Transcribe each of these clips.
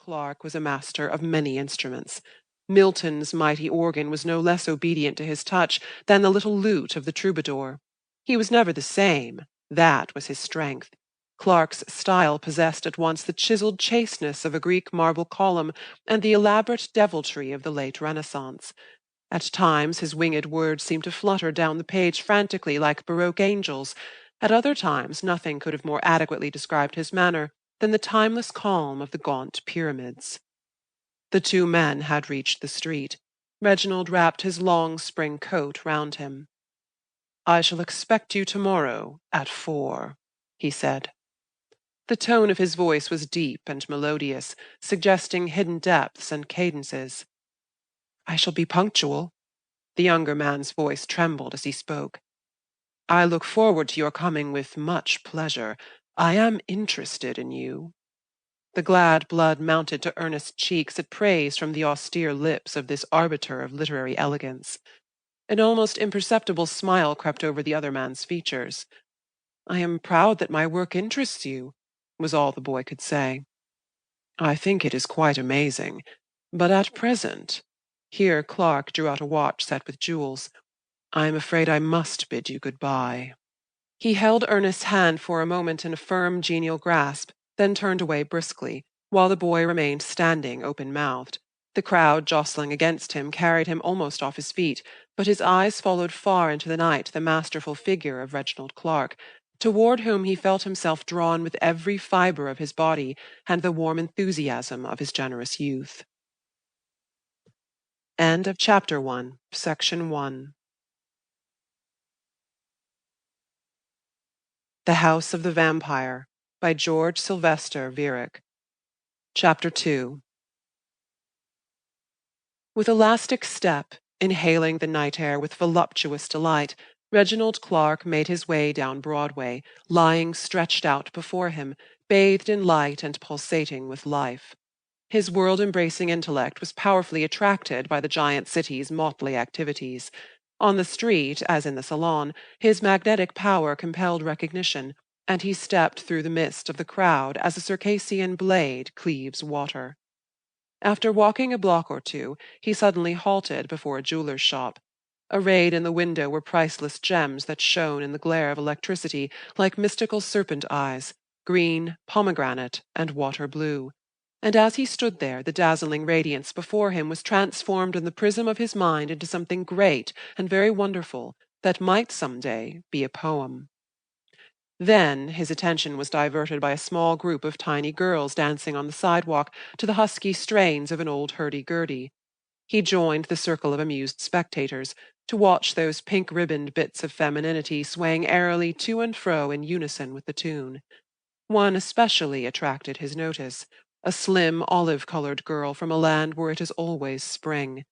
Clark was a master of many instruments. Milton's mighty organ was no less obedient to his touch than the little lute of the troubadour. He was never the same. That was his strength. Clark's style possessed at once the chiseled chasteness of a Greek marble column and the elaborate deviltry of the late Renaissance. At times his winged words seemed to flutter down the page frantically like Baroque angels. At other times nothing could have more adequately described his manner than the timeless calm of the gaunt pyramids. The two men had reached the street. Reginald wrapped his long spring coat round him. "I shall expect you tomorrow at 4, he said. The tone of his voice was deep and melodious, suggesting hidden depths and cadences. "I shall be punctual." The younger man's voice trembled as he spoke. "I look forward to your coming with much pleasure. I am interested in you." The glad blood mounted to Ernest's cheeks at praise from the austere lips of this arbiter of literary elegance. An almost imperceptible smile crept over the other man's features. "I am proud that my work interests you," was all the boy could say. "I think it is quite amazing. But at present—" Here Clark drew out a watch set with jewels. "I am afraid I must bid you good-bye." He held Ernest's hand for a moment in a firm, genial grasp, then turned away briskly, while the boy remained standing open-mouthed. The crowd jostling against him carried him almost off his feet, but his eyes followed far into the night the masterful figure of Reginald Clark, toward whom he felt himself drawn with every fibre of his body and the warm enthusiasm of his generous youth. End of Chapter 1, Section 1. The House of the Vampire by George Sylvester Viereck. Chapter 2. With elastic step, inhaling the night air with voluptuous delight, Reginald Clark made his way down Broadway, lying stretched out before him, bathed in light and pulsating with life. His world-embracing intellect was powerfully attracted by the giant city's motley activities. On the street, as in the salon, his magnetic power compelled recognition, and he stepped through the mist of the crowd as a Circassian blade cleaves water. After walking a block or two, he suddenly halted before a jeweler's shop. Arrayed in the window were priceless gems that shone in the glare of electricity like mystical serpent eyes, green, pomegranate, and water blue. And as he stood there, the dazzling radiance before him was transformed in the prism of his mind into something great and very wonderful that might some day be a poem. Then his attention was diverted by a small group of tiny girls dancing on the sidewalk to the husky strains of an old hurdy-gurdy. He joined the circle of amused spectators to watch those pink-ribboned bits of femininity swaying airily to and fro in unison with the tune. One especially attracted his notice, a slim, olive-colored girl from a land where it is always spring.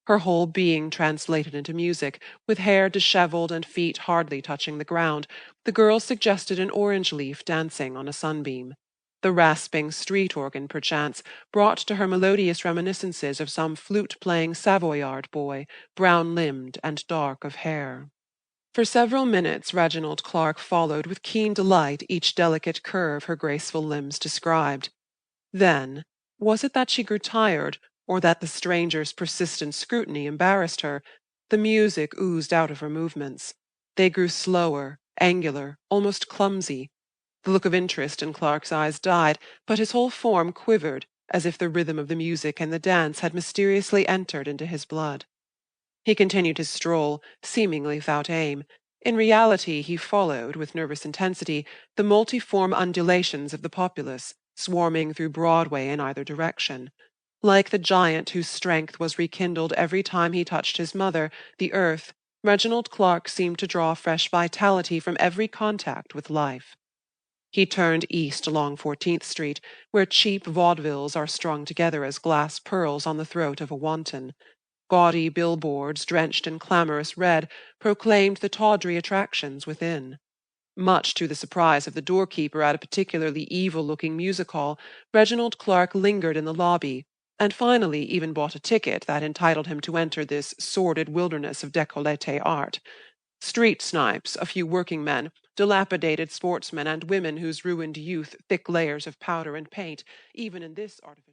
Her whole being translated into music, with hair disheveled and feet hardly touching the ground, the girl suggested an orange leaf dancing on a sunbeam. The rasping street organ, perchance, brought to her melodious reminiscences of some flute-playing Savoyard boy, brown-limbed and dark of hair. For several minutes Reginald Clark followed with keen delight each delicate curve her graceful limbs described. Then, was it that she grew tired, or that the stranger's persistent scrutiny embarrassed her, the music oozed out of her movements. They grew slower, angular, almost clumsy. The look of interest in Clark's eyes died, but his whole form quivered, as if the rhythm of the music and the dance had mysteriously entered into his blood. He continued his stroll, seemingly without aim. In reality he followed, with nervous intensity, the multiform undulations of the populace, swarming through Broadway in either direction. Like the giant whose strength was rekindled every time he touched his mother, the earth, Reginald Clark seemed to draw fresh vitality from every contact with life. He turned east along 14th Street, where cheap vaudevilles are strung together as glass pearls on the throat of a wanton. Gaudy billboards, drenched in clamorous red, proclaimed the tawdry attractions within. Much to the surprise of the doorkeeper at a particularly evil-looking music-hall, Reginald Clark lingered in the lobby, and finally even bought a ticket that entitled him to enter this sordid wilderness of décolleté art. Street snipes, a few working men, dilapidated sportsmen, and women whose ruined youth thick layers of powder and paint, even in this artificial